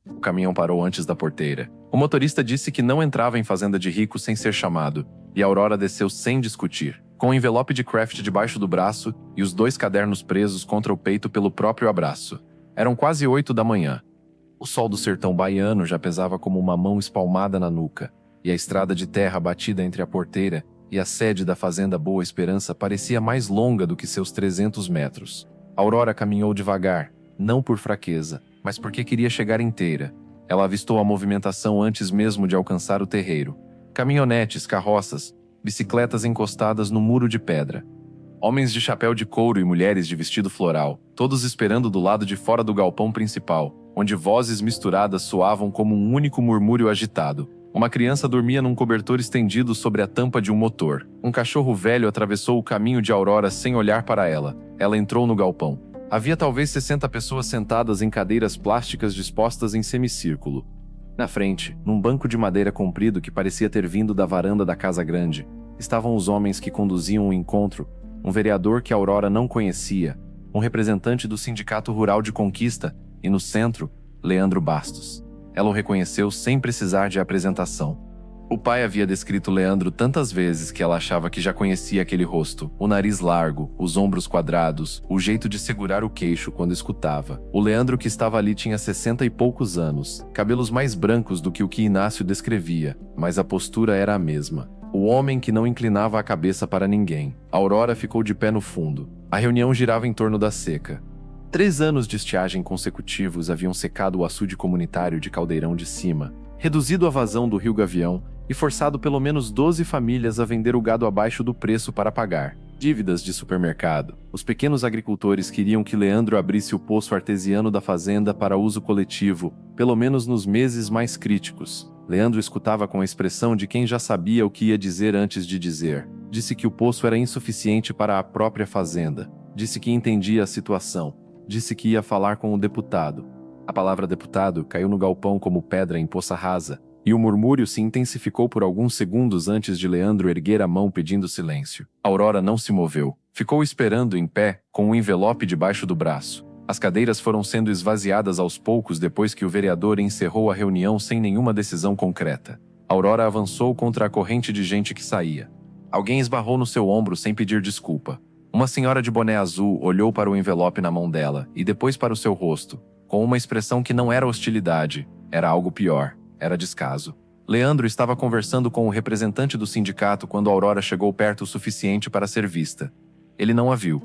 O caminhão parou antes da porteira. O motorista disse que não entrava em fazenda de rico sem ser chamado, e Aurora desceu sem discutir, com o envelope de Kraft debaixo do braço e os 2 cadernos presos contra o peito pelo próprio abraço. Eram quase 8 da manhã. O sol do sertão baiano já pesava como uma mão espalmada na nuca, e a estrada de terra batida entre a porteira e a sede da fazenda Boa Esperança parecia mais longa do que seus 300 metros. Aurora caminhou devagar, não por fraqueza, mas porque queria chegar inteira. Ela avistou a movimentação antes mesmo de alcançar o terreiro. Caminhonetes, carroças, bicicletas encostadas no muro de pedra. Homens de chapéu de couro e mulheres de vestido floral, todos esperando do lado de fora do galpão principal, onde vozes misturadas soavam como um único murmúrio agitado. Uma criança dormia num cobertor estendido sobre a tampa de um motor. Um cachorro velho atravessou o caminho de Aurora sem olhar para ela. Ela entrou no galpão. Havia talvez 60 pessoas sentadas em cadeiras plásticas dispostas em semicírculo. Na frente, num banco de madeira comprido que parecia ter vindo da varanda da casa grande, estavam os homens que conduziam o encontro, um vereador que Aurora não conhecia, um representante do Sindicato Rural de Conquista e, no centro, Leandro Bastos. Ela o reconheceu sem precisar de apresentação. O pai havia descrito Leandro tantas vezes que ela achava que já conhecia aquele rosto, o nariz largo, os ombros quadrados, o jeito de segurar o queixo quando escutava. O Leandro que estava ali tinha 60 e poucos anos, cabelos mais brancos do que o que Inácio descrevia, mas a postura era a mesma. O homem que não inclinava a cabeça para ninguém. Aurora ficou de pé no fundo. A reunião girava em torno da seca. 3 anos de estiagem consecutivos haviam secado o açude comunitário de Caldeirão de Cima, reduzido a vazão do Rio Gavião e forçado pelo menos 12 famílias a vender o gado abaixo do preço para pagar dívidas de supermercado. Os pequenos agricultores queriam que Leandro abrisse o poço artesiano da fazenda para uso coletivo, pelo menos nos meses mais críticos. Leandro escutava com a expressão de quem já sabia o que ia dizer antes de dizer. Disse que o poço era insuficiente para a própria fazenda. Disse que entendia a situação. Disse que ia falar com o deputado. A palavra deputado caiu no galpão como pedra em poça rasa, e o murmúrio se intensificou por alguns segundos antes de Leandro erguer a mão pedindo silêncio. Aurora não se moveu. Ficou esperando em pé, com um envelope debaixo do braço. As cadeiras foram sendo esvaziadas aos poucos depois que o vereador encerrou a reunião sem nenhuma decisão concreta. Aurora avançou contra a corrente de gente que saía. Alguém esbarrou no seu ombro sem pedir desculpa. Uma senhora de boné azul olhou para o envelope na mão dela e depois para o seu rosto, com uma expressão que não era hostilidade, era algo pior, era descaso. Leandro estava conversando com o representante do sindicato quando Aurora chegou perto o suficiente para ser vista. Ele não a viu.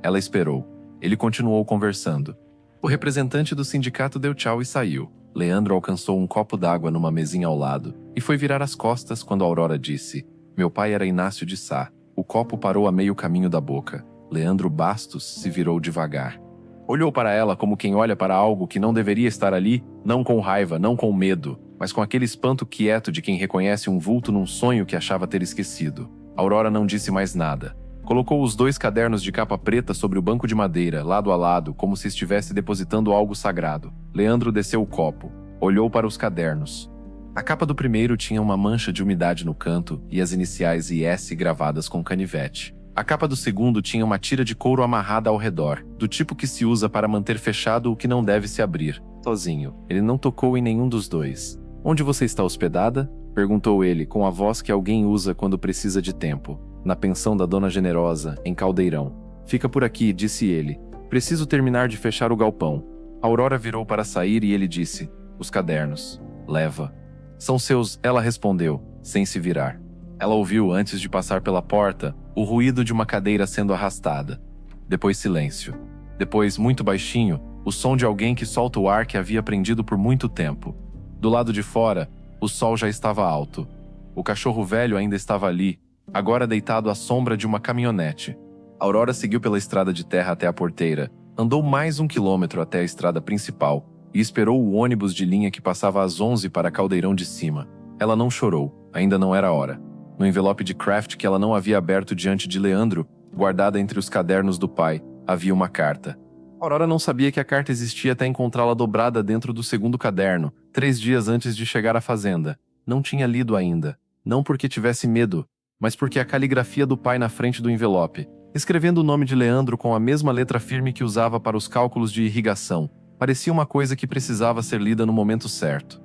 Ela esperou. Ele continuou conversando. O representante do sindicato deu tchau e saiu. Leandro alcançou um copo d'água numa mesinha ao lado e foi virar as costas quando Aurora disse: "Meu pai era Inácio de Sá." O copo parou a meio caminho da boca. Leandro Bastos se virou devagar. Olhou para ela como quem olha para algo que não deveria estar ali, não com raiva, não com medo, mas com aquele espanto quieto de quem reconhece um vulto num sonho que achava ter esquecido. Aurora não disse mais nada. Colocou os 2 cadernos de capa preta sobre o banco de madeira, lado a lado, como se estivesse depositando algo sagrado. Leandro desceu o copo. Olhou para os cadernos. A capa do primeiro tinha uma mancha de umidade no canto e as iniciais IS gravadas com canivete. A capa do segundo tinha uma tira de couro amarrada ao redor, do tipo que se usa para manter fechado o que não deve se abrir. Sozinho. Ele não tocou em nenhum dos 2. "Onde você está hospedada?" perguntou ele, com a voz que alguém usa quando precisa de tempo. "Na pensão da Dona Generosa, em Caldeirão." "Fica por aqui", disse ele. "Preciso terminar de fechar o galpão." Aurora virou para sair e ele disse: "Os cadernos. Leva." "São seus", ela respondeu, sem se virar. Ela ouviu, antes de passar pela porta, o ruído de uma cadeira sendo arrastada. Depois silêncio. Depois, muito baixinho, o som de alguém que solta o ar que havia prendido por muito tempo. Do lado de fora, o sol já estava alto. O cachorro velho ainda estava ali, agora deitado à sombra de uma caminhonete. Aurora seguiu pela estrada de terra até a porteira, andou mais 1 quilômetro até a estrada principal e esperou o ônibus de linha que passava às 11 para Caldeirão de Cima. Ela não chorou, ainda não era hora. No envelope de Kraft que ela não havia aberto diante de Leandro, guardada entre os cadernos do pai, havia uma carta. Aurora não sabia que a carta existia até encontrá-la dobrada dentro do segundo caderno, 3 dias antes de chegar à fazenda. Não tinha lido ainda. Não porque tivesse medo, mas porque a caligrafia do pai na frente do envelope, escrevendo o nome de Leandro com a mesma letra firme que usava para os cálculos de irrigação, Parecia uma coisa que precisava ser lida no momento certo.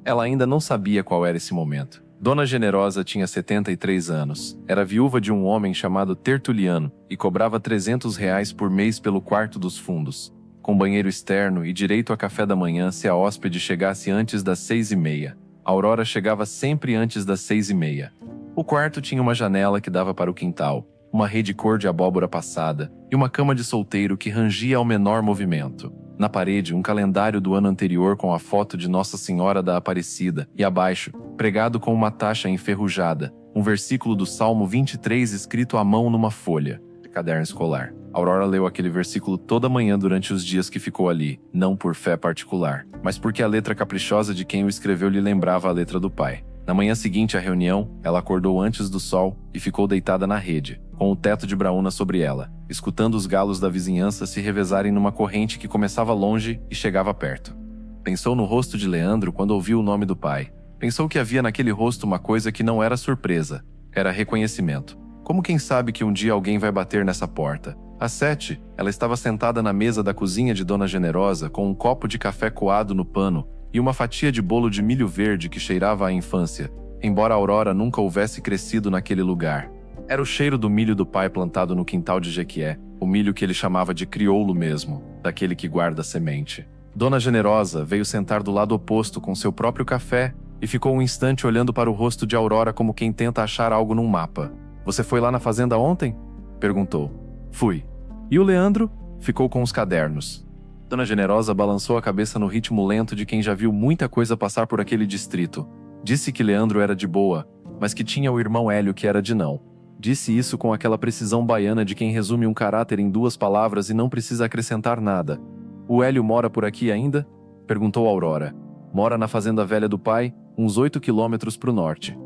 Ela ainda não sabia qual era esse momento. Dona Generosa tinha 73 anos, era viúva de um homem chamado Tertuliano e cobrava R$ 300 por mês pelo quarto dos fundos, com banheiro externo e direito a café da manhã se a hóspede chegasse antes das 6h30. Aurora chegava sempre antes das 6h30. O quarto tinha uma janela que dava para o quintal, uma rede cor de abóbora passada e uma cama de solteiro que rangia ao menor movimento. Na parede, um calendário do ano anterior com a foto de Nossa Senhora da Aparecida e abaixo, pregado com uma taxa enferrujada, um versículo do Salmo 23 escrito à mão numa folha de caderno escolar. Aurora leu aquele versículo toda manhã durante os dias que ficou ali, não por fé particular, mas porque a letra caprichosa de quem o escreveu lhe lembrava a letra do pai. Na manhã seguinte à reunião, ela acordou antes do sol e ficou deitada na rede, com o teto de braúna sobre ela, escutando os galos da vizinhança se revezarem numa corrente que começava longe e chegava perto. Pensou no rosto de Leandro quando ouviu o nome do pai. Pensou que havia naquele rosto uma coisa que não era surpresa, era reconhecimento. Como quem sabe que um dia alguém vai bater nessa porta? Às 7, ela estava sentada na mesa da cozinha de Dona Generosa com um copo de café coado no pano e uma fatia de bolo de milho verde que cheirava à infância, embora Aurora nunca houvesse crescido naquele lugar. Era o cheiro do milho do pai plantado no quintal de Jequié, o milho que ele chamava de crioulo mesmo, daquele que guarda a semente. Dona Generosa veio sentar do lado oposto com seu próprio café e ficou um instante olhando para o rosto de Aurora como quem tenta achar algo num mapa. "Você foi lá na fazenda ontem?" perguntou. "Fui." "E o Leandro?" Ficou com os cadernos. Dona Generosa balançou a cabeça no ritmo lento de quem já viu muita coisa passar por aquele distrito. Disse que Leandro era de boa, mas que tinha o irmão Hélio que era de não. Disse isso com aquela precisão baiana de quem resume um caráter em 2 palavras e não precisa acrescentar nada. "O Hélio mora por aqui ainda?" perguntou Aurora. "Mora na fazenda velha do pai, uns 8 quilômetros para o norte.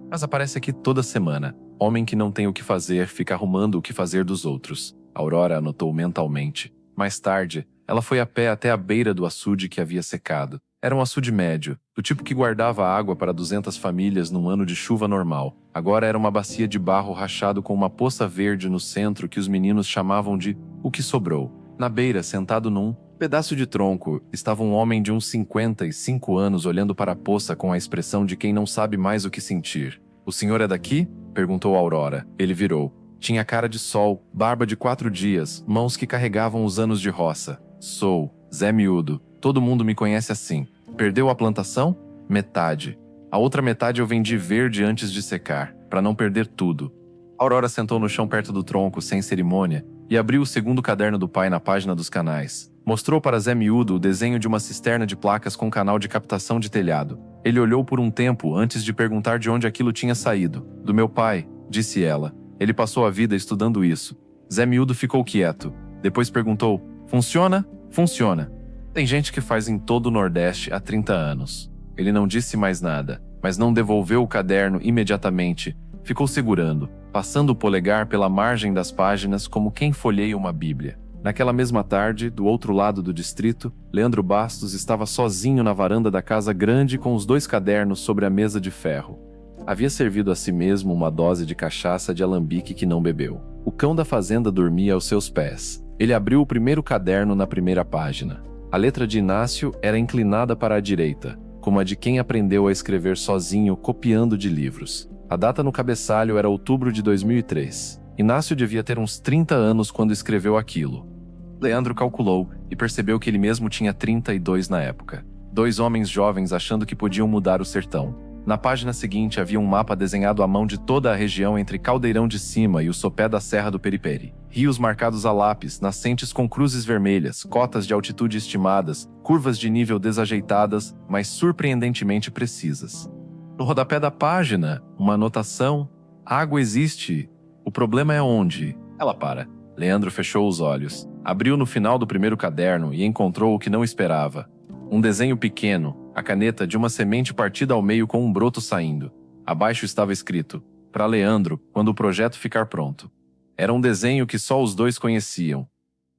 Mas aparece aqui toda semana. Homem que não tem o que fazer, fica arrumando o que fazer dos outros." Aurora anotou mentalmente. Mais tarde, ela foi a pé até a beira do açude que havia secado. Era um açude médio, do tipo que guardava água para 200 famílias num ano de chuva normal. Agora era uma bacia de barro rachado com uma poça verde no centro que os meninos chamavam de "o que sobrou". Na beira, sentado num pedaço de tronco, estava um homem de uns 55 anos olhando para a poça com a expressão de quem não sabe mais o que sentir. "O senhor é daqui?" perguntou Aurora. Ele virou. Tinha cara de sol, barba de 4 dias, mãos que carregavam os anos de roça. "Sou Zé Miúdo. Todo mundo me conhece assim." "Perdeu a plantação?" "Metade. A outra metade eu vendi verde antes de secar, para não perder tudo." Aurora sentou no chão perto do tronco, sem cerimônia, e abriu o segundo caderno do pai na página dos canais. Mostrou para Zé Miúdo o desenho de uma cisterna de placas com canal de captação de telhado. Ele olhou por um tempo antes de perguntar de onde aquilo tinha saído. "Do meu pai", disse ela. "Ele passou a vida estudando isso." Zé Miúdo ficou quieto. Depois perguntou: "Funciona?" "Funciona. Tem gente que faz em todo o Nordeste há 30 anos." Ele não disse mais nada, mas não devolveu o caderno imediatamente. Ficou segurando, passando o polegar pela margem das páginas como quem folheia uma bíblia. Naquela mesma tarde, do outro lado do distrito, Leandro Bastos estava sozinho na varanda da casa grande com os 2 cadernos sobre a mesa de ferro. Havia servido a si mesmo uma dose de cachaça de alambique que não bebeu. O cão da fazenda dormia aos seus pés. Ele abriu o primeiro caderno na primeira página. A letra de Inácio era inclinada para a direita, como a de quem aprendeu a escrever sozinho, copiando de livros. A data no cabeçalho era outubro de 2003. Inácio devia ter uns 30 anos quando escreveu aquilo. Leandro calculou e percebeu que ele mesmo tinha 32 na época. 2 homens jovens achando que podiam mudar o sertão. Na página seguinte havia um mapa desenhado à mão de toda a região entre Caldeirão de Cima e o sopé da Serra do Periperi. Rios marcados a lápis, nascentes com cruzes vermelhas, cotas de altitude estimadas, curvas de nível desajeitadas, mas surpreendentemente precisas. No rodapé da página, uma anotação: "Água existe. O problema é onde?" Ela para. Leandro fechou os olhos. Abriu no final do primeiro caderno e encontrou o que não esperava. Um desenho pequeno, a caneta de uma semente partida ao meio com um broto saindo. Abaixo estava escrito: "Para Leandro, quando o projeto ficar pronto." Era um desenho que só os 2 conheciam.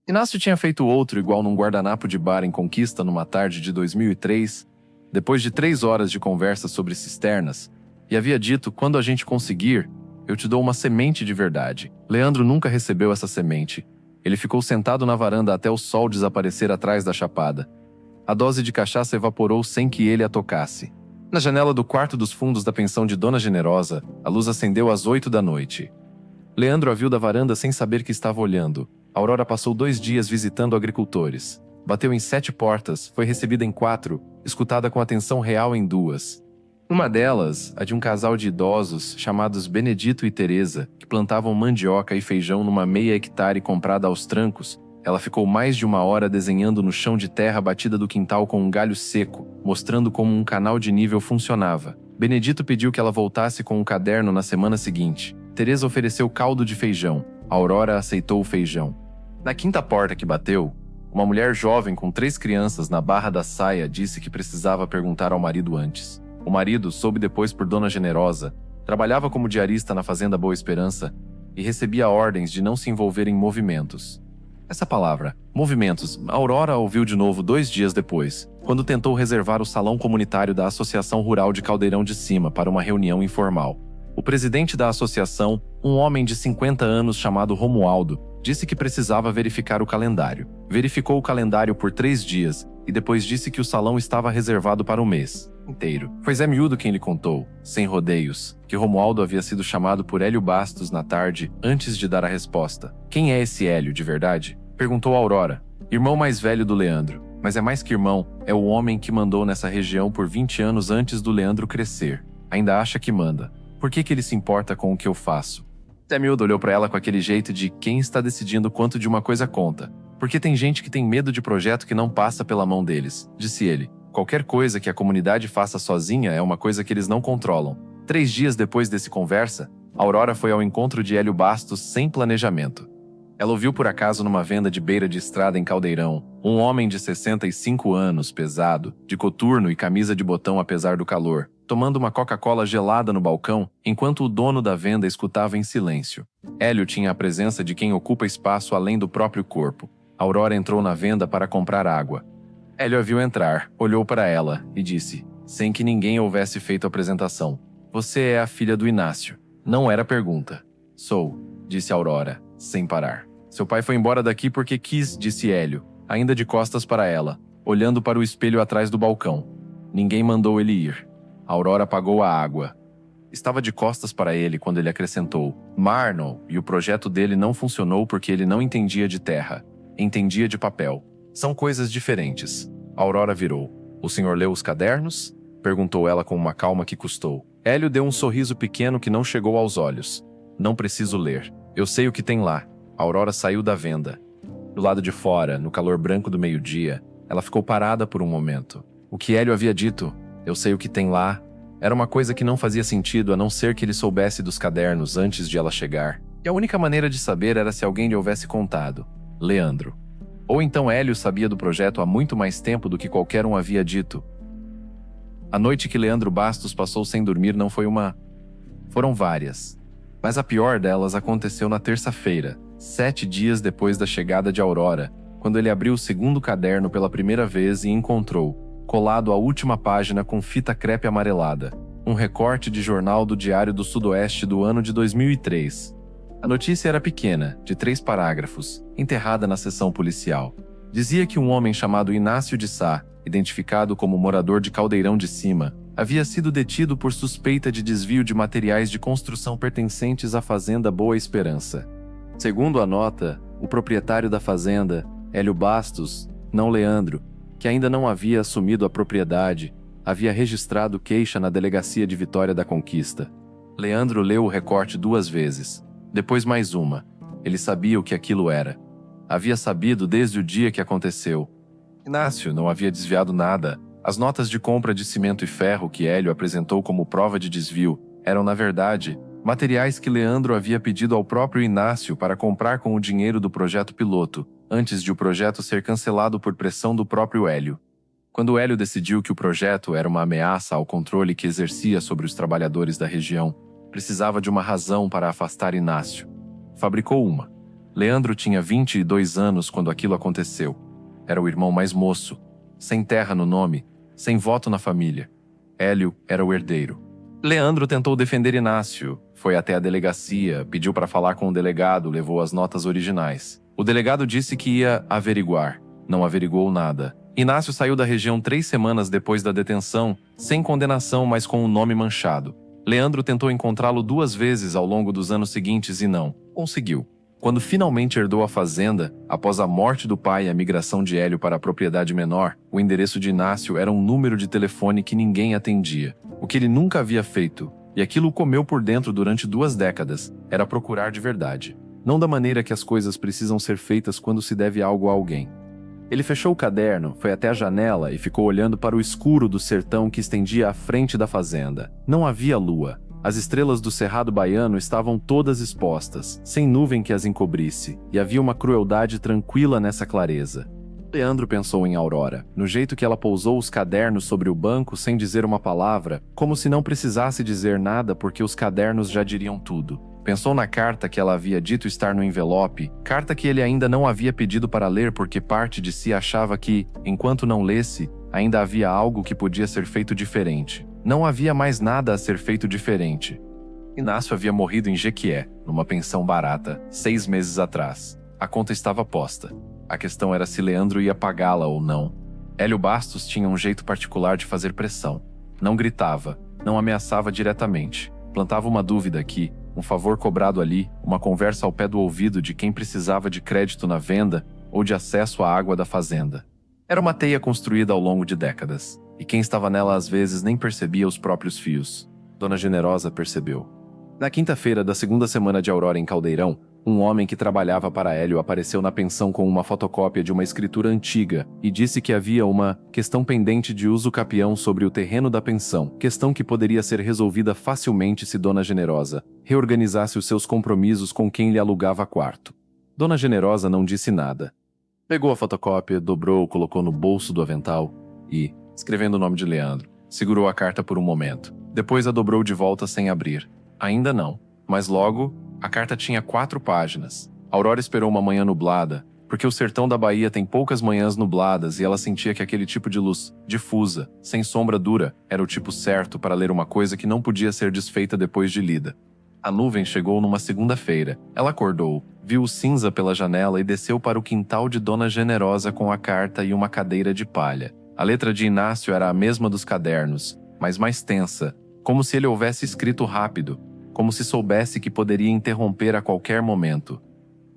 Inácio tinha feito outro igual num guardanapo de bar em Conquista numa tarde de 2003, depois de 3 horas de conversa sobre cisternas, e havia dito: "Quando a gente conseguir, eu te dou uma semente de verdade." Leandro nunca recebeu essa semente. Ele ficou sentado na varanda até o sol desaparecer atrás da chapada. A dose de cachaça evaporou sem que ele a tocasse. Na janela do quarto dos fundos da pensão de Dona Generosa, a luz acendeu às 8 da noite. Leandro a viu da varanda sem saber que estava olhando. Aurora passou 2 dias visitando agricultores. Bateu em 7 portas, foi recebida em 4, escutada com atenção real em 2. Uma delas, a de um casal de idosos chamados Benedito e Teresa, que plantavam mandioca e feijão numa meia hectare comprada aos trancos. Ela ficou mais de 1 hora desenhando no chão de terra batida do quintal com um galho seco, mostrando como um canal de nível funcionava. Benedito pediu que ela voltasse com um caderno na semana seguinte. Teresa ofereceu caldo de feijão. Aurora aceitou o feijão. Na 5ª porta que bateu, uma mulher jovem com 3 crianças na barra da saia disse que precisava perguntar ao marido antes. O marido, soube depois por Dona Generosa, trabalhava como diarista na fazenda Boa Esperança e recebia ordens de não se envolver em movimentos. Essa palavra, movimentos, Aurora ouviu de novo 2 dias depois, quando tentou reservar o salão comunitário da Associação Rural de Caldeirão de Cima para uma reunião informal. O presidente da associação, um homem de 50 anos chamado Romualdo, disse que precisava verificar o calendário. Verificou o calendário por 3 dias e depois disse que o salão estava reservado para o mês inteiro. Foi Zé Miúdo quem lhe contou, sem rodeios, que Romualdo havia sido chamado por Hélio Bastos na tarde antes de dar a resposta. Quem é esse Hélio, de verdade? Perguntou Aurora. Irmão mais velho do Leandro. Mas é mais que irmão, é o homem que mandou nessa região por 20 anos antes do Leandro crescer. Ainda acha que manda. Por que ele se importa com o que eu faço? Zé Miúdo olhou para ela com aquele jeito de quem está decidindo quanto de uma coisa conta. Porque tem gente que tem medo de projeto que não passa pela mão deles, disse ele. Qualquer coisa que a comunidade faça sozinha é uma coisa que eles não controlam. 3 dias depois desse conversa, Aurora foi ao encontro de Hélio Bastos sem planejamento. Ela ouviu por acaso numa venda de beira de estrada em Caldeirão, um homem de 65 anos, pesado, de coturno e camisa de botão apesar do calor, tomando uma Coca-Cola gelada no balcão, enquanto o dono da venda escutava em silêncio. Hélio tinha a presença de quem ocupa espaço além do próprio corpo. Aurora entrou na venda para comprar água. Hélio a viu entrar, olhou para ela e disse, sem que ninguém houvesse feito a apresentação: "Você é a filha do Inácio." Não era pergunta. "Sou", disse Aurora, sem parar. "Seu pai foi embora daqui porque quis", disse Hélio, ainda de costas para ela, olhando para o espelho atrás do balcão. "Ninguém mandou ele ir." Aurora apagou a água. Estava de costas para ele quando ele acrescentou: "Marno, e o projeto dele não funcionou porque ele não entendia de terra. Entendia de papel. São coisas diferentes." Aurora virou. "O senhor leu os cadernos?" perguntou ela com uma calma que custou. Hélio deu um sorriso pequeno que não chegou aos olhos. "Não preciso ler. Eu sei o que tem lá." Aurora saiu da venda. Do lado de fora, no calor branco do meio-dia, ela ficou parada por um momento. O que Hélio havia dito, "eu sei o que tem lá", era uma coisa que não fazia sentido a não ser que ele soubesse dos cadernos antes de ela chegar. E a única maneira de saber era se alguém lhe houvesse contado. Leandro. Ou então Hélio sabia do projeto há muito mais tempo do que qualquer um havia dito. A noite que Leandro Bastos passou sem dormir não foi uma... Foram várias. Mas a pior delas aconteceu na terça-feira, 7 dias depois da chegada de Aurora, quando ele abriu o segundo caderno pela primeira vez e encontrou, colado à última página com fita crepe amarelada, um recorte de jornal do Diário do Sudoeste do ano de 2003. A notícia era pequena, de 3 parágrafos, enterrada na seção policial. Dizia que um homem chamado Inácio de Sá, identificado como morador de Caldeirão de Cima, havia sido detido por suspeita de desvio de materiais de construção pertencentes à fazenda Boa Esperança. Segundo a nota, o proprietário da fazenda, Hélio Bastos, não Leandro, que ainda não havia assumido a propriedade, havia registrado queixa na delegacia de Vitória da Conquista. Leandro leu o recorte 2 vezes. Depois mais uma. Ele sabia o que aquilo era. Havia sabido desde o dia que aconteceu. Inácio não havia desviado nada. As notas de compra de cimento e ferro que Hélio apresentou como prova de desvio eram, na verdade, materiais que Leandro havia pedido ao próprio Inácio para comprar com o dinheiro do projeto piloto, antes de o projeto ser cancelado por pressão do próprio Hélio. Quando Hélio decidiu que o projeto era uma ameaça ao controle que exercia sobre os trabalhadores da região, precisava de uma razão para afastar Inácio. Fabricou uma. Leandro tinha 22 anos quando aquilo aconteceu. Era o irmão mais moço, sem terra no nome, sem voto na família. Hélio era o herdeiro. Leandro tentou defender Inácio, foi até a delegacia, pediu para falar com o delegado, levou as notas originais. O delegado disse que ia averiguar. Não averiguou nada. Inácio saiu da região 3 semanas depois da detenção, sem condenação, mas com o nome manchado. Leandro tentou encontrá-lo 2 vezes ao longo dos anos seguintes e não conseguiu. Quando finalmente herdou a fazenda, após a morte do pai e a migração de Hélio para a propriedade menor, o endereço de Inácio era um número de telefone que ninguém atendia. O que ele nunca havia feito, e aquilo o comeu por dentro durante 2 décadas, era procurar de verdade. Não da maneira que as coisas precisam ser feitas quando se deve algo a alguém. Ele fechou o caderno, foi até a janela e ficou olhando para o escuro do sertão que estendia à frente da fazenda. Não havia lua. As estrelas do Cerrado Baiano estavam todas expostas, sem nuvem que as encobrisse, e havia uma crueldade tranquila nessa clareza. Leandro pensou em Aurora, no jeito que ela pousou os cadernos sobre o banco sem dizer uma palavra, como se não precisasse dizer nada porque os cadernos já diriam tudo. Pensou na carta que ela havia dito estar no envelope, carta que ele ainda não havia pedido para ler porque parte de si achava que, enquanto não lesse, ainda havia algo que podia ser feito diferente. Não havia mais nada a ser feito diferente. Inácio havia morrido em Jequié, numa pensão barata, 6 meses atrás. A conta estava posta. A questão era se Leandro ia pagá-la ou não. Hélio Bastos tinha um jeito particular de fazer pressão. Não gritava, não ameaçava diretamente. Plantava uma dúvida aqui, um favor cobrado ali, uma conversa ao pé do ouvido de quem precisava de crédito na venda ou de acesso à água da fazenda. Era uma teia construída ao longo de décadas, e quem estava nela às vezes nem percebia os próprios fios. Dona Generosa percebeu. Na quinta-feira da 2ª semana de Aurora em Caldeirão, um homem que trabalhava para Hélio apareceu na pensão com uma fotocópia de uma escritura antiga e disse que havia uma questão pendente de uso capião sobre o terreno da pensão, questão que poderia ser resolvida facilmente se Dona Generosa reorganizasse os seus compromissos com quem lhe alugava quarto. Dona Generosa não disse nada. Pegou a fotocópia, dobrou, colocou no bolso do avental e, escrevendo o nome de Leandro, segurou a carta por um momento. Depois a dobrou de volta sem abrir. Ainda não, mas logo a carta tinha 4 páginas. Aurora esperou uma manhã nublada, porque o sertão da Bahia tem poucas manhãs nubladas e ela sentia que aquele tipo de luz, difusa, sem sombra dura, era o tipo certo para ler uma coisa que não podia ser desfeita depois de lida. A nuvem chegou numa segunda-feira. Ela acordou, viu o cinza pela janela e desceu para o quintal de Dona Generosa com a carta e uma cadeira de palha. A letra de Inácio era a mesma dos cadernos, mas mais tensa, como se ele houvesse escrito rápido, como se soubesse que poderia interromper a qualquer momento.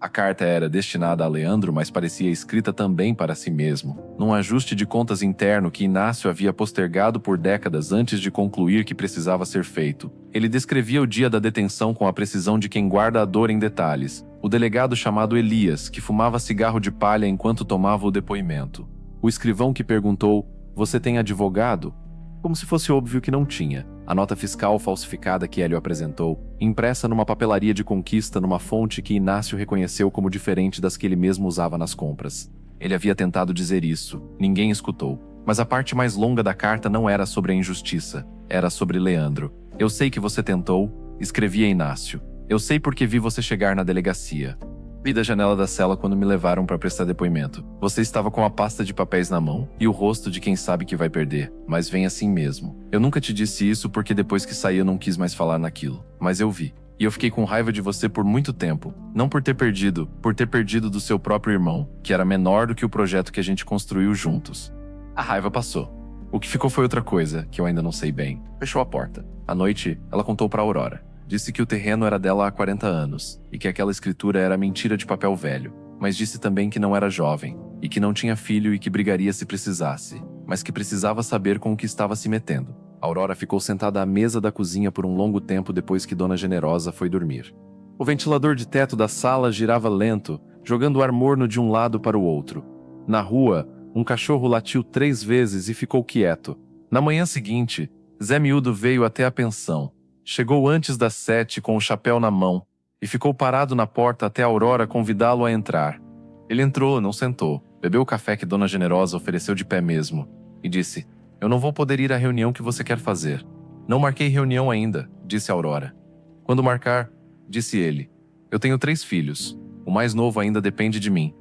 A carta era destinada a Leandro, mas parecia escrita também para si mesmo, num ajuste de contas interno que Inácio havia postergado por décadas antes de concluir que precisava ser feito. Ele descrevia o dia da detenção com a precisão de quem guarda a dor em detalhes. O delegado chamado Elias, que fumava cigarro de palha enquanto tomava o depoimento. O escrivão que perguntou, "Você tem advogado?" Como se fosse óbvio que não tinha. A nota fiscal falsificada que Hélio apresentou, impressa numa papelaria de conquista numa fonte que Inácio reconheceu como diferente das que ele mesmo usava nas compras. Ele havia tentado dizer isso, ninguém escutou. Mas a parte mais longa da carta não era sobre a injustiça, era sobre Leandro. "Eu sei que você tentou", escrevia Inácio. "Eu sei porque vi você chegar na delegacia. Vi da janela da cela quando me levaram para prestar depoimento. Você estava com a pasta de papéis na mão e o rosto de quem sabe que vai perder, mas vem assim mesmo. Eu nunca te disse isso porque depois que saí eu não quis mais falar naquilo, mas eu vi. E eu fiquei com raiva de você por muito tempo, não por ter perdido do seu próprio irmão, que era menor do que o projeto que a gente construiu juntos. A raiva passou. O que ficou foi outra coisa, que eu ainda não sei bem. Fechou a porta. À noite, ela contou para Aurora. Disse que o terreno era dela há 40 anos, e que aquela escritura era mentira de papel velho, mas disse também que não era jovem, e que não tinha filho e que brigaria se precisasse, mas que precisava saber com o que estava se metendo. Aurora ficou sentada à mesa da cozinha por um longo tempo depois que Dona Generosa foi dormir. O ventilador de teto da sala girava lento, jogando ar morno de um lado para o outro. Na rua, um cachorro latiu 3 vezes e ficou quieto. Na manhã seguinte, Zé Miúdo veio até a pensão. Chegou antes das 7 com o chapéu na mão e ficou parado na porta até Aurora convidá-lo a entrar. Ele entrou, não sentou, bebeu o café que Dona Generosa ofereceu de pé mesmo e disse: "Eu não vou poder ir à reunião que você quer fazer." "Não marquei reunião ainda", disse Aurora. "Quando marcar", disse ele. "Eu tenho 3 filhos. O mais novo ainda depende de mim."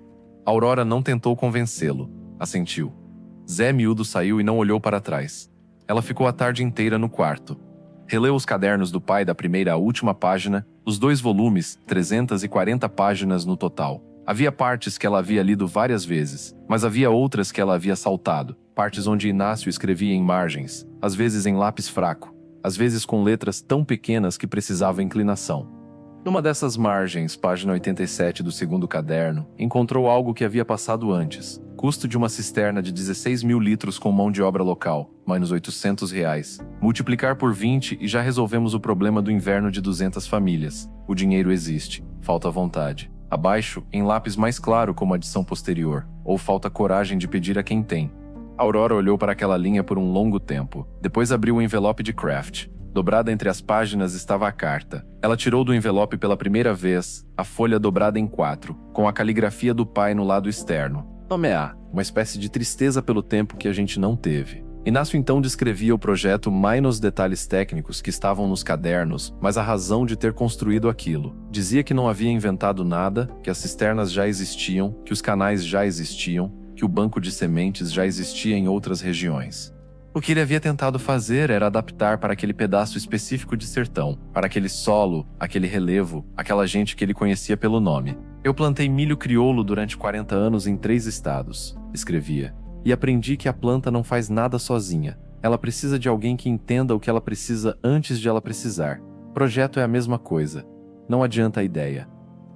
Aurora não tentou convencê-lo. Assentiu. Zé Miúdo saiu e não olhou para trás. Ela ficou a tarde inteira no quarto. Releu os cadernos do pai da primeira à última página, os 2 volumes, 340 páginas no total. Havia partes que ela havia lido várias vezes, mas havia outras que ela havia saltado, partes onde Inácio escrevia em margens, às vezes em lápis fraco, às vezes com letras tão pequenas que precisavam inclinação. Numa dessas margens, página 87 do segundo caderno, encontrou algo que havia passado antes. Custo de uma cisterna de 16 mil litros com mão de obra local, menos R$800. Multiplicar por 20 e já resolvemos o problema do inverno de 200 famílias. O dinheiro existe, falta vontade. Abaixo, em lápis mais claro como adição posterior, ou falta coragem de pedir a quem tem. Aurora olhou para aquela linha por um longo tempo. Depois abriu o envelope de Kraft. Dobrada entre as páginas estava a carta. Ela tirou do envelope pela primeira vez a folha dobrada em 4, com a caligrafia do pai no lado externo. Nome A, uma espécie de tristeza pelo tempo que a gente não teve. Inácio então descrevia o projeto mais nos detalhes técnicos que estavam nos cadernos, mas a razão de ter construído aquilo. Dizia que não havia inventado nada, que as cisternas já existiam, que os canais já existiam, que o banco de sementes já existia em outras regiões. O que ele havia tentado fazer era adaptar para aquele pedaço específico de sertão, para aquele solo, aquele relevo, aquela gente que ele conhecia pelo nome. Eu plantei milho crioulo durante 40 anos em 3 estados, escrevia, e aprendi que a planta não faz nada sozinha. Ela precisa de alguém que entenda o que ela precisa antes de ela precisar. Projeto é a mesma coisa. Não adianta a ideia.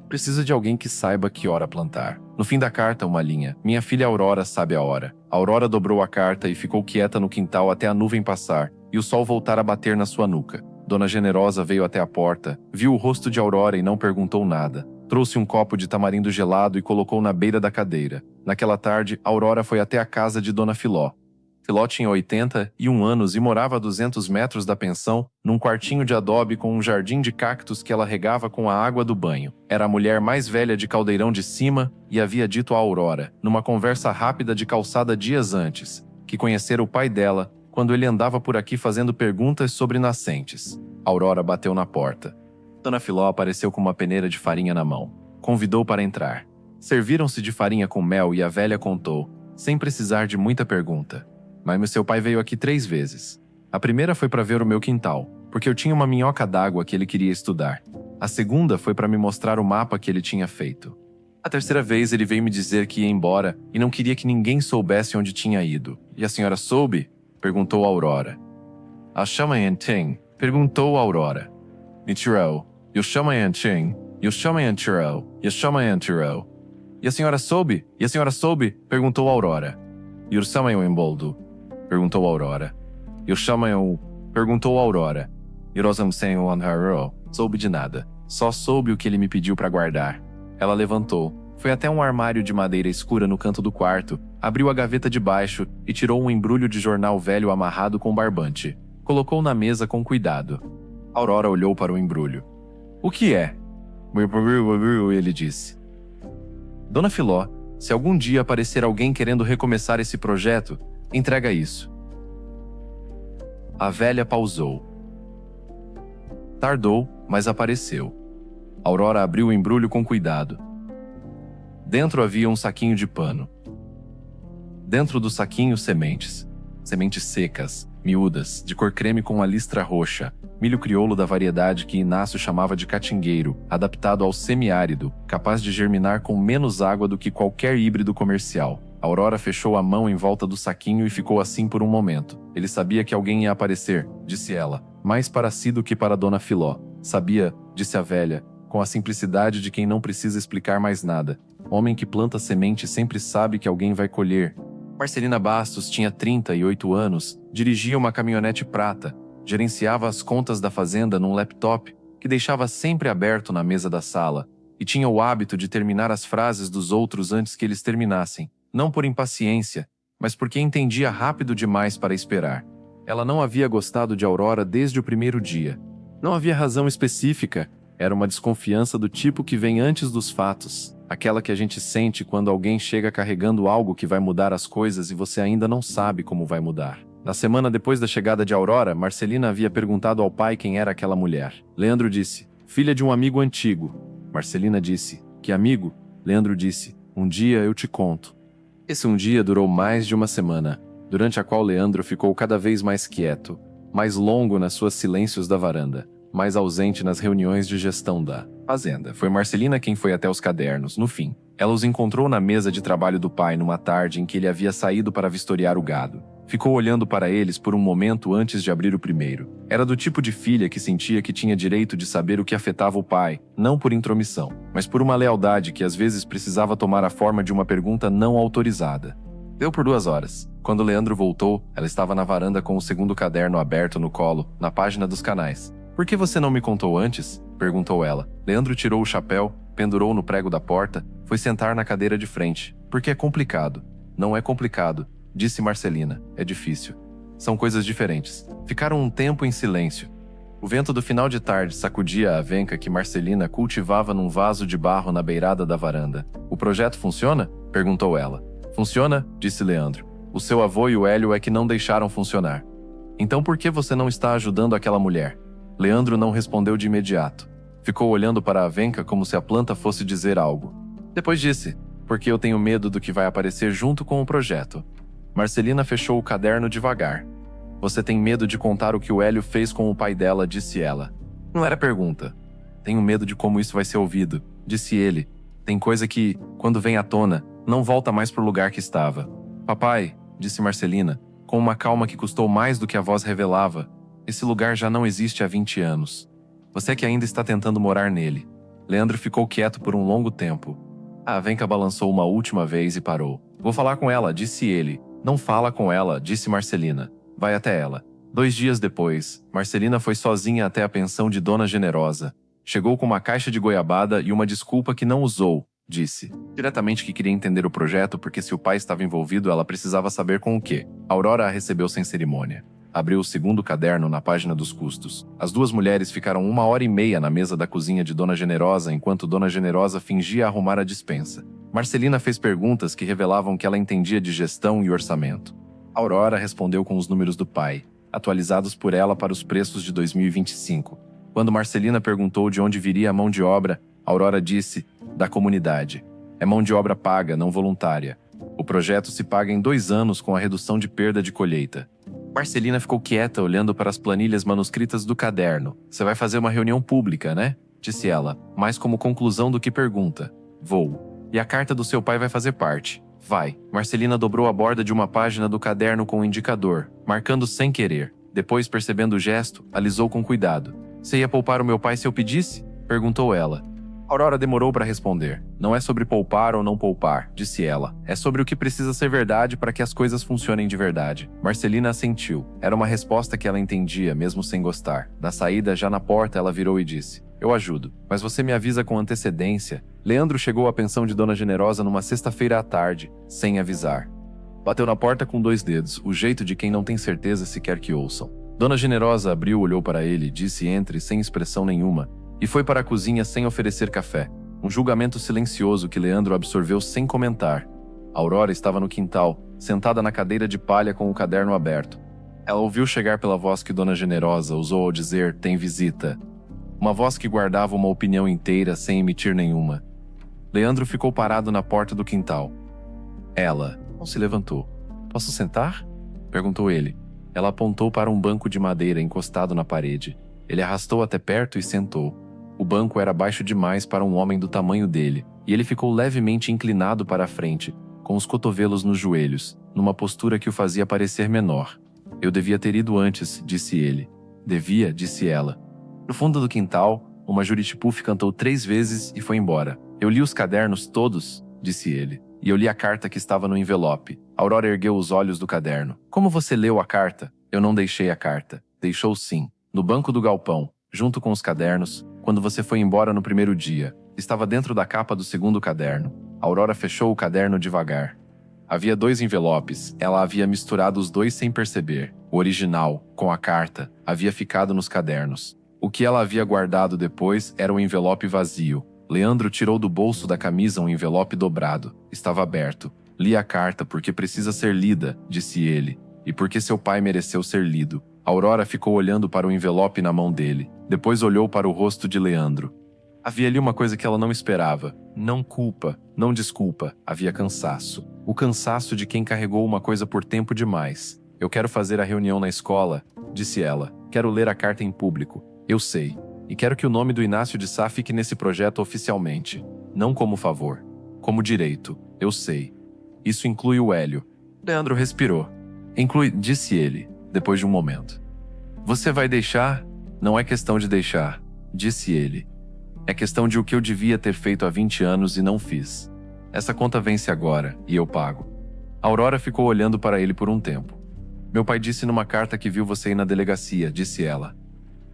Precisa de alguém que saiba que hora plantar. No fim da carta, uma linha. Minha filha Aurora sabe a hora. A Aurora dobrou a carta e ficou quieta no quintal até a nuvem passar e o sol voltar a bater na sua nuca. Dona Generosa veio até a porta, viu o rosto de Aurora e não perguntou nada. Trouxe um copo de tamarindo gelado e colocou na beira da cadeira. Naquela tarde, Aurora foi até a casa de Dona Filó. Filó tinha 81 anos e morava a 200 metros da pensão, num quartinho de adobe com um jardim de cactos que ela regava com a água do banho. Era a mulher mais velha de Caldeirão de Cima e havia dito a Aurora, numa conversa rápida de calçada dias antes, que conhecera o pai dela quando ele andava por aqui fazendo perguntas sobre nascentes. Aurora bateu na porta. Dona Filó apareceu com uma peneira de farinha na mão. Convidou para entrar. Serviram-se de farinha com mel e a velha contou, sem precisar de muita pergunta. Mas seu pai veio aqui 3 vezes. A primeira foi para ver o meu quintal, porque eu tinha uma minhoca d'água que ele queria estudar. A segunda foi para me mostrar o mapa que ele tinha feito. A terceira vez ele veio me dizer que ia embora e não queria que ninguém soubesse onde tinha ido. E a senhora soube? Perguntou Aurora. A chama-Yanting? Perguntou Aurora. Nitirou. E o chama-Yanting? E o chama-Yantirou? E a chama-Yantirou? E a senhora soube? E a senhora soube? Perguntou Aurora. E o chama-Emboldo? Perguntou Aurora. E o chama-o? Perguntou Aurora. E Rosam sem o Anharo? Soube de nada. Só soube o que ele me pediu para guardar. Ela levantou. Foi até um armário de madeira escura no canto do quarto, abriu a gaveta de baixo e tirou um embrulho de jornal velho amarrado com barbante. Colocou na mesa com cuidado. Aurora olhou para o embrulho. O que é? Ele disse. Dona Filó, se algum dia aparecer alguém querendo recomeçar esse projeto, entrega isso. A velha pausou. Tardou, mas apareceu. Aurora abriu o embrulho com cuidado. Dentro havia um saquinho de pano. Dentro do saquinho, sementes. Sementes secas, miúdas, de cor creme com a listra roxa. Milho crioulo da variedade que Inácio chamava de catingueiro, adaptado ao semiárido, capaz de germinar com menos água do que qualquer híbrido comercial. Aurora fechou a mão em volta do saquinho e ficou assim por um momento. Ele sabia que alguém ia aparecer, disse ela, mais para si do que para Dona Filó. Sabia, disse a velha, com a simplicidade de quem não precisa explicar mais nada. Homem que planta semente sempre sabe que alguém vai colher. Marcelina Bastos tinha 38 anos, dirigia uma caminhonete prata, gerenciava as contas da fazenda num laptop que deixava sempre aberto na mesa da sala e tinha o hábito de terminar as frases dos outros antes que eles terminassem, não por impaciência, mas porque entendia rápido demais para esperar. Ela não havia gostado de Aurora desde o primeiro dia. Não havia razão específica, era uma desconfiança do tipo que vem antes dos fatos, aquela que a gente sente quando alguém chega carregando algo que vai mudar as coisas e você ainda não sabe como vai mudar. Na semana depois da chegada de Aurora, Marcelina havia perguntado ao pai quem era aquela mulher. Leandro disse, filha de um amigo antigo. Marcelina disse, que amigo? Leandro disse, um dia eu te conto. Esse um dia durou mais de uma semana, durante a qual Leandro ficou cada vez mais quieto, mais longo nas suas silêncios da varanda, mais ausente nas reuniões de gestão da fazenda. Foi Marcelina quem foi até os cadernos, no fim, Ela os encontrou na mesa de trabalho do pai numa tarde em que ele havia saído para vistoriar o gado. Ficou olhando para eles por um momento antes de abrir o primeiro. Era do tipo de filha que sentia que tinha direito de saber o que afetava o pai, não por intromissão, mas por uma lealdade que às vezes precisava tomar a forma de uma pergunta não autorizada. Deu por 2 horas. Quando Leandro voltou, ela estava na varanda com o segundo caderno aberto no colo, na página dos canais. "Por que você não me contou antes?" perguntou ela. Leandro tirou o chapéu, pendurou no prego da porta, foi sentar na cadeira de frente. "Porque é complicado." "Não é complicado", disse Marcelina. "É difícil. São coisas diferentes." Ficaram um tempo em silêncio. O vento do final de tarde sacudia a avenca que Marcelina cultivava num vaso de barro na beirada da varanda. "O projeto funciona?" perguntou ela. "Funciona", disse Leandro. "O seu avô e o Hélio é que não deixaram funcionar." "Então por que você não está ajudando aquela mulher?" Leandro não respondeu de imediato. Ficou olhando para a avenca como se a planta fosse dizer algo. Depois disse: "Porque eu tenho medo do que vai aparecer junto com o projeto." Marcelina fechou o caderno devagar. "Você tem medo de contar o que o Hélio fez com o pai dela", disse ela. Não era pergunta. "Tenho medo de como isso vai ser ouvido", disse ele. "Tem coisa que, quando vem à tona, não volta mais para o lugar que estava." "Papai", disse Marcelina, com uma calma que custou mais do que a voz revelava, "esse lugar já não existe há 20 anos. Você é que ainda está tentando morar nele." Leandro ficou quieto por um longo tempo. A avenca balançou uma última vez e parou. "Vou falar com ela", disse ele. "Não fala com ela", disse Marcelina. "Vai até ela." 2 dias depois, Marcelina foi sozinha até a pensão de Dona Generosa. Chegou com uma caixa de goiabada e uma desculpa que não usou, disse. Diretamente que queria entender o projeto porque se o pai estava envolvido ela precisava saber com o quê. Aurora a recebeu sem cerimônia. Abriu o segundo caderno na página dos custos. As 2 mulheres ficaram 1h30 na mesa da cozinha de Dona Generosa enquanto Dona Generosa fingia arrumar a despensa. Marcelina fez perguntas que revelavam que ela entendia de gestão e orçamento. Aurora respondeu com os números do pai, atualizados por ela para os preços de 2025. Quando Marcelina perguntou de onde viria a mão de obra, Aurora disse: "Da comunidade. É mão de obra paga, não voluntária. O projeto se paga em 2 anos com a redução de perda de colheita." Marcelina ficou quieta olhando para as planilhas manuscritas do caderno. "Você vai fazer uma reunião pública, né?" disse ela, mais como conclusão do que pergunta. "Vou. E a carta do seu pai vai fazer parte." "Vai." Marcelina dobrou a borda de uma página do caderno com o indicador, marcando sem querer. Depois, percebendo o gesto, alisou com cuidado. "Você ia poupar o meu pai se eu pedisse?" perguntou ela. Aurora demorou para responder. "Não é sobre poupar ou não poupar", disse ela. "É sobre o que precisa ser verdade para que as coisas funcionem de verdade." Marcelina assentiu. Era uma resposta que ela entendia, mesmo sem gostar. Na saída, já na porta, ela virou e disse: "Eu ajudo, mas você me avisa com antecedência." Leandro chegou à pensão de Dona Generosa numa sexta-feira à tarde, sem avisar. Bateu na porta com 2 dedos, o jeito de quem não tem certeza se quer que ouçam. Dona Generosa abriu, olhou para ele, disse entre sem expressão nenhuma, e foi para a cozinha sem oferecer café. Um julgamento silencioso que Leandro absorveu sem comentar. Aurora estava no quintal, sentada na cadeira de palha com o caderno aberto. Ela ouviu chegar pela voz que Dona Generosa usou ao dizer "tem visita". Uma voz que guardava uma opinião inteira sem emitir nenhuma. Leandro ficou parado na porta do quintal. Ela não se levantou. "Posso sentar?" perguntou ele. Ela apontou para um banco de madeira encostado na parede. Ele arrastou até perto e sentou. O banco era baixo demais para um homem do tamanho dele, e ele ficou levemente inclinado para a frente, com os cotovelos nos joelhos, numa postura que o fazia parecer menor. "Eu devia ter ido antes", disse ele. "Devia", disse ela. No fundo do quintal, uma Juritipuf cantou 3 vezes e foi embora. "Eu li os cadernos todos", disse ele. "E eu li a carta que estava no envelope." Aurora ergueu os olhos do caderno. "Como você leu a carta?" "Eu não deixei a carta." "Deixou sim. No banco do galpão, junto com os cadernos, quando você foi embora no primeiro dia. Estava dentro da capa do segundo caderno." Aurora fechou o caderno devagar. Havia 2 envelopes. Ela havia misturado os 2 sem perceber. O original, com a carta, havia ficado nos cadernos. O que ela havia guardado depois era o envelope vazio. Leandro tirou do bolso da camisa um envelope dobrado. Estava aberto. "Li a carta porque precisa ser lida", disse ele. "E porque seu pai mereceu ser lido." Aurora ficou olhando para o envelope na mão dele. Depois olhou para o rosto de Leandro. Havia ali uma coisa que ela não esperava. Não culpa, não desculpa. Havia cansaço. O cansaço de quem carregou uma coisa por tempo demais. "Eu quero fazer a reunião na escola", disse ela. "Quero ler a carta em público. Eu sei. E quero que o nome do Inácio de Sá fique nesse projeto oficialmente. Não como favor." como direito, eu sei. Isso inclui o Hélio. Leandro respirou. Inclui, disse ele, depois de um momento. Você vai deixar? Não é questão de deixar, disse ele. É questão de o que eu devia ter feito há 20 anos e não fiz. Essa conta vence agora, e eu pago. Aurora ficou olhando para ele por um tempo. Meu pai disse numa carta que viu você ir na delegacia, disse ela.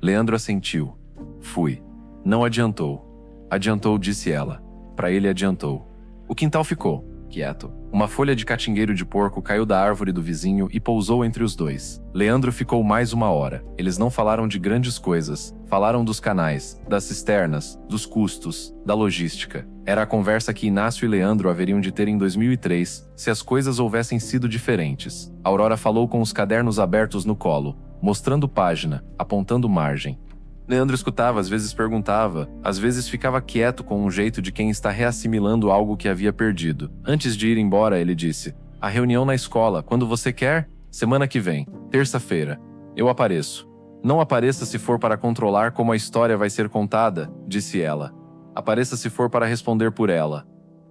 Leandro assentiu. Fui. Não adiantou. Adiantou, disse ela. Para ele adiantou. O quintal ficou quieto. Uma folha de catingueiro de porco caiu da árvore do vizinho e pousou entre os dois. Leandro ficou mais 1 hora. Eles não falaram de grandes coisas. Falaram dos canais, das cisternas, dos custos, da logística. Era a conversa que Inácio e Leandro haveriam de ter em 2003, se as coisas houvessem sido diferentes. Aurora falou com os cadernos abertos no colo, mostrando página, apontando margem. Leandro escutava, às vezes perguntava, às vezes ficava quieto com um jeito de quem está reassimilando algo que havia perdido. Antes de ir embora, ele disse, a reunião na escola, quando você quer? Semana que vem, terça-feira. Eu apareço. Não apareça se for para controlar como a história vai ser contada, disse ela. Apareça se for para responder por ela.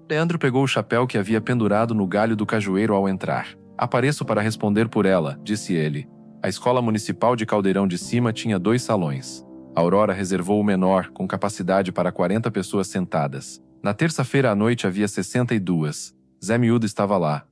Leandro pegou o chapéu que havia pendurado no galho do cajueiro ao entrar. Apareço para responder por ela, disse ele. A escola municipal de Caldeirão de Cima tinha 2 salões. Aurora reservou o menor, com capacidade para 40 pessoas sentadas. Na terça-feira à noite havia 62. Zé Miúdo estava lá.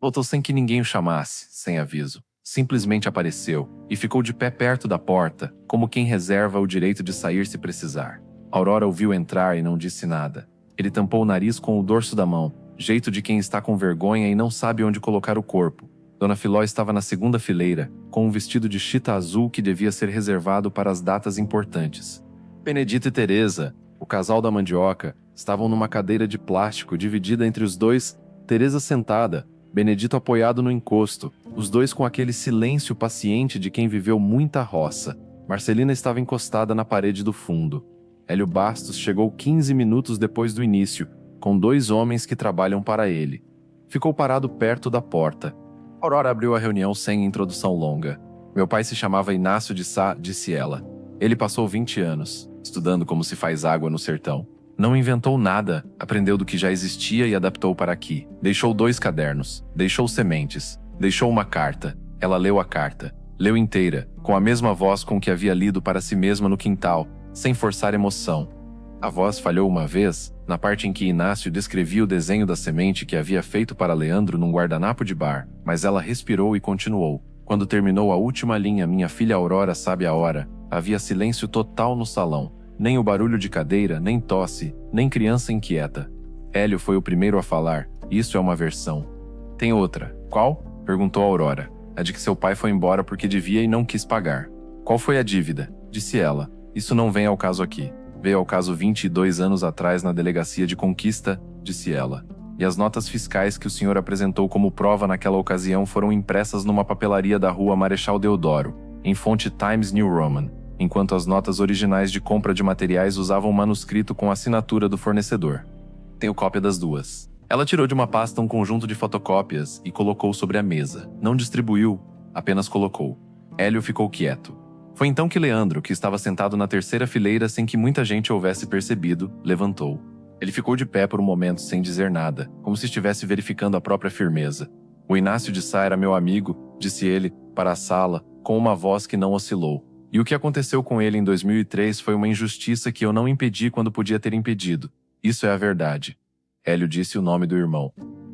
Voltou sem que ninguém o chamasse, sem aviso. Simplesmente apareceu e ficou de pé perto da porta, como quem reserva o direito de sair se precisar. Aurora o viu entrar e não disse nada. Ele tampou o nariz com o dorso da mão, jeito de quem está com vergonha e não sabe onde colocar o corpo. Dona Filó estava na segunda fileira, com um vestido de chita azul que devia ser reservado para as datas importantes. Benedito e Teresa, o casal da mandioca, estavam numa cadeira de plástico dividida entre os dois, Teresa sentada, Benedito apoiado no encosto, os dois com aquele silêncio paciente de quem viveu muita roça. Marcelina estava encostada na parede do fundo. Hélio Bastos chegou 15 minutos depois do início, com 2 homens que trabalham para ele. Ficou parado perto da porta. Aurora abriu a reunião sem introdução longa. Meu pai se chamava Inácio de Sá, disse ela. Ele passou 20 anos, estudando como se faz água no sertão. Não inventou nada, aprendeu do que já existia e adaptou para aqui. Deixou 2 cadernos, deixou sementes, deixou uma carta. Ela leu a carta. Leu inteira, com a mesma voz com que havia lido para si mesma no quintal, sem forçar emoção. A voz falhou uma vez, na parte em que Inácio descrevia o desenho da semente que havia feito para Leandro num guardanapo de bar, mas ela respirou e continuou. Quando terminou a última linha, minha filha Aurora sabe a hora, havia silêncio total no salão. Nem o barulho de cadeira, nem tosse, nem criança inquieta. Hélio foi o primeiro a falar, isso é uma versão. Tem outra. Qual? Perguntou Aurora. A de que seu pai foi embora porque devia e não quis pagar. Qual foi a dívida? Disse ela. Isso não vem ao caso aqui. Veio ao caso 22 anos atrás na delegacia de Conquista, disse ela. E as notas fiscais que o senhor apresentou como prova naquela ocasião foram impressas numa papelaria da rua Marechal Deodoro, em fonte Times New Roman, enquanto as notas originais de compra de materiais usavam manuscrito com assinatura do fornecedor. Tenho cópia das 2. Ela tirou de uma pasta um conjunto de fotocópias e colocou sobre a mesa. Não distribuiu, apenas colocou. Hélio ficou quieto. Foi então que Leandro, que estava sentado na terceira fileira sem que muita gente houvesse percebido, levantou. Ele ficou de pé por um momento sem dizer nada, como se estivesse verificando a própria firmeza. O Inácio de Sá era meu amigo, disse ele, para a sala, com uma voz que não oscilou. E o que aconteceu com ele em 2003 foi uma injustiça que eu não impedi quando podia ter impedido. Isso é a verdade. Hélio disse o nome do irmão.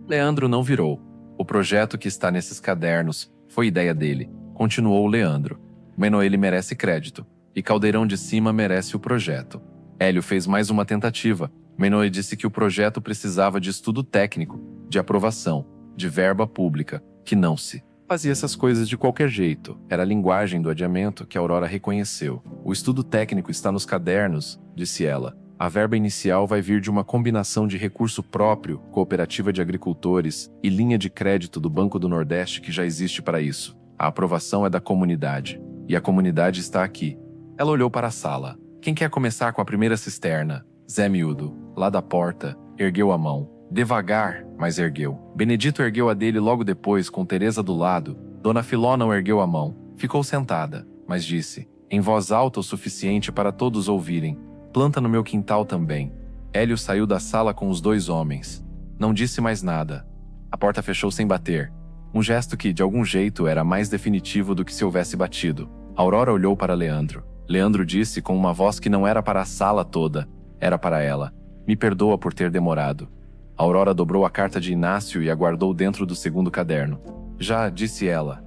Leandro não virou. O projeto que está nesses cadernos foi ideia dele, continuou Leandro. Menoeli merece crédito, e Caldeirão de Cima merece o projeto. Hélio fez mais uma tentativa. Menoeli disse que o projeto precisava de estudo técnico, de aprovação, de verba pública, que não se fazia essas coisas de qualquer jeito. Era a linguagem do adiamento que Aurora reconheceu. O estudo técnico está nos cadernos, disse ela. A verba inicial vai vir de uma combinação de recurso próprio, cooperativa de agricultores e linha de crédito do Banco do Nordeste que já existe para isso. A aprovação é da comunidade. E a comunidade está aqui. Ela olhou para a sala. Quem quer começar com a primeira cisterna? Zé Miúdo, lá da porta, ergueu a mão. Devagar, mas ergueu. Benedito ergueu a dele logo depois, com Teresa do lado. Dona Filó não ergueu a mão. Ficou sentada, mas disse, em voz alta o suficiente para todos ouvirem. Planta no meu quintal também. Hélio saiu da sala com os 2 homens. Não disse mais nada. A porta fechou sem bater. Um gesto que, de algum jeito, era mais definitivo do que se houvesse batido. Aurora olhou para Leandro. Leandro disse com uma voz que não era para a sala toda, era para ela. Me perdoa por ter demorado. Aurora dobrou a carta de Inácio e a guardou dentro do segundo caderno. Já, disse ela.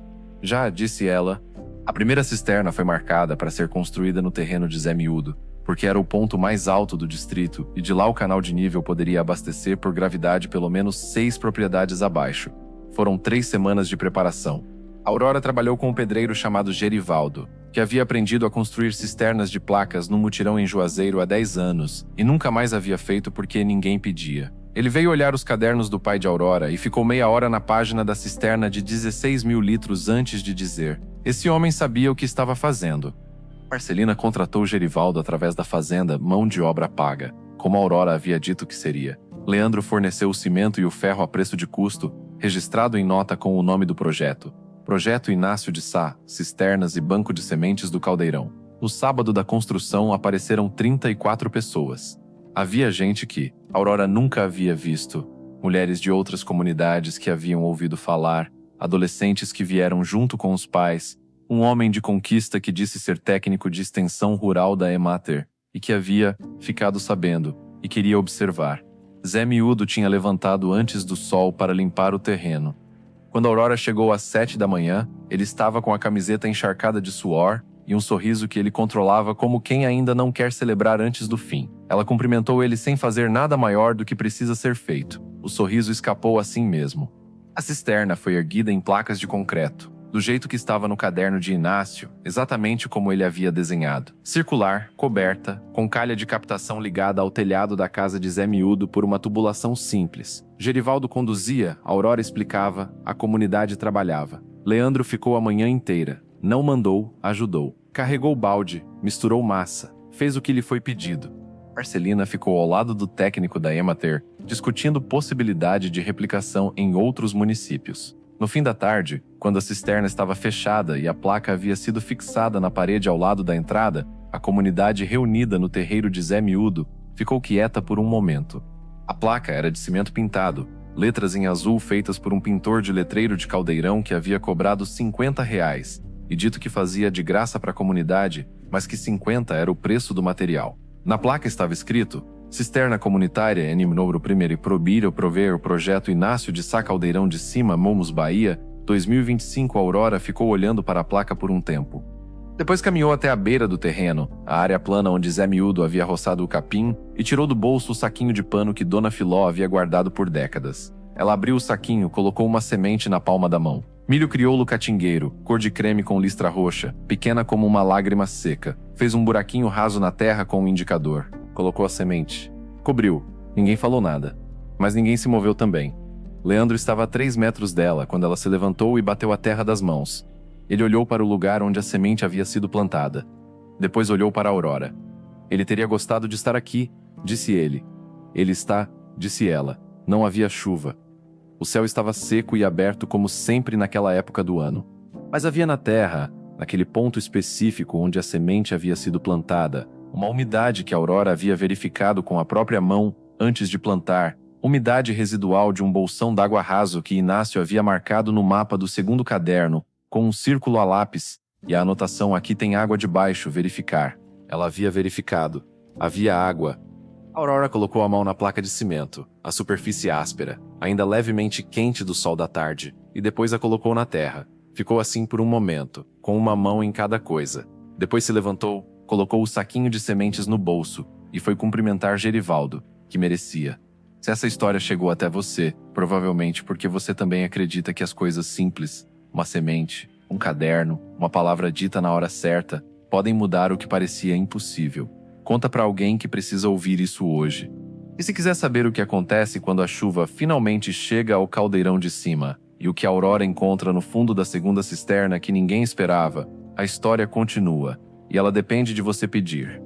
A primeira cisterna foi marcada para ser construída no terreno de Zé Miúdo, porque era o ponto mais alto do distrito e de lá o canal de nível poderia abastecer por gravidade pelo menos 6 propriedades abaixo. Foram 3 semanas de preparação. Aurora trabalhou com um pedreiro chamado Gerivaldo, que havia aprendido a construir cisternas de placas num mutirão em Juazeiro há 10 anos e nunca mais havia feito porque ninguém pedia. Ele veio olhar os cadernos do pai de Aurora e ficou meia hora na página da cisterna de 16 mil litros antes de dizer: esse homem sabia o que estava fazendo. Marcelina contratou Gerivaldo através da fazenda mão de obra paga, como Aurora havia dito que seria. Leandro forneceu o cimento e o ferro a preço de custo, registrado em nota com o nome do projeto. Projeto Inácio de Sá, cisternas e banco de sementes do Caldeirão. No sábado da construção apareceram 34 pessoas. Havia gente que Aurora nunca havia visto, mulheres de outras comunidades que haviam ouvido falar, adolescentes que vieram junto com os pais, um homem de conquista que disse ser técnico de extensão rural da Emater e que havia ficado sabendo e queria observar. Zé Miúdo tinha levantado antes do sol para limpar o terreno. Quando Aurora chegou às 7 da manhã, ele estava com a camiseta encharcada de suor e um sorriso que ele controlava como quem ainda não quer celebrar antes do fim. Ela cumprimentou ele sem fazer nada maior do que precisa ser feito. O sorriso escapou assim mesmo. A cisterna foi erguida em placas de concreto, do jeito que estava no caderno de Inácio, exatamente como ele havia desenhado. Circular, coberta, com calha de captação ligada ao telhado da casa de Zé Miúdo por uma tubulação simples. Gerivaldo conduzia, Aurora explicava, a comunidade trabalhava. Leandro ficou a manhã inteira. Não mandou, ajudou. Carregou o balde, misturou massa, fez o que lhe foi pedido. Marcelina ficou ao lado do técnico da Emater, discutindo possibilidade de replicação em outros municípios. No fim da tarde, quando a cisterna estava fechada e a placa havia sido fixada na parede ao lado da entrada, a comunidade reunida no terreiro de Zé Miúdo ficou quieta por um momento. A placa era de cimento pintado, letras em azul feitas por um pintor de letreiro de Caldeirão que havia cobrado R$50 e dito que fazia de graça para a comunidade, mas que 50 era o preço do material. Na placa estava escrito: Cisterna comunitária em número 1 e probir ou prover o projeto Inácio de Sá Caldeirão de Cima, Momos, Bahia, 2025. Aurora ficou olhando para a placa por um tempo. Depois caminhou até a beira do terreno, a área plana onde Zé Miúdo havia roçado o capim, e tirou do bolso o saquinho de pano que Dona Filó havia guardado por décadas. Ela abriu o saquinho, colocou uma semente na palma da mão. Milho crioulo catingueiro, cor de creme com listra roxa, pequena como uma lágrima seca. Fez um buraquinho raso na terra com um indicador. Colocou a semente. Cobriu. Ninguém falou nada. Mas ninguém se moveu também. Leandro estava a 3 metros dela quando ela se levantou e bateu a terra das mãos. Ele olhou para o lugar onde a semente havia sido plantada. Depois olhou para a Aurora. Ele teria gostado de estar aqui, disse ele. Ele está, disse ela. Não havia chuva. O céu estava seco e aberto como sempre naquela época do ano. Mas havia na terra, naquele ponto específico onde a semente havia sido plantada, uma umidade que a Aurora havia verificado com a própria mão antes de plantar, umidade residual de um bolsão d'água raso que Inácio havia marcado no mapa do segundo caderno, com um círculo a lápis, e a anotação aqui tem água debaixo, verificar. Ela havia verificado. Havia água. Aurora colocou a mão na placa de cimento, a superfície áspera, ainda levemente quente do sol da tarde, e depois a colocou na terra. Ficou assim por um momento, com uma mão em cada coisa. Depois se levantou, colocou o saquinho de sementes no bolso e foi cumprimentar Gerivaldo, que merecia. Se essa história chegou até você, provavelmente porque você também acredita que as coisas simples, uma semente, um caderno, uma palavra dita na hora certa, podem mudar o que parecia impossível. Conta para alguém que precisa ouvir isso hoje. E se quiser saber o que acontece quando a chuva finalmente chega ao caldeirão de cima e o que a Aurora encontra no fundo da segunda cisterna que ninguém esperava, a história continua e ela depende de você pedir.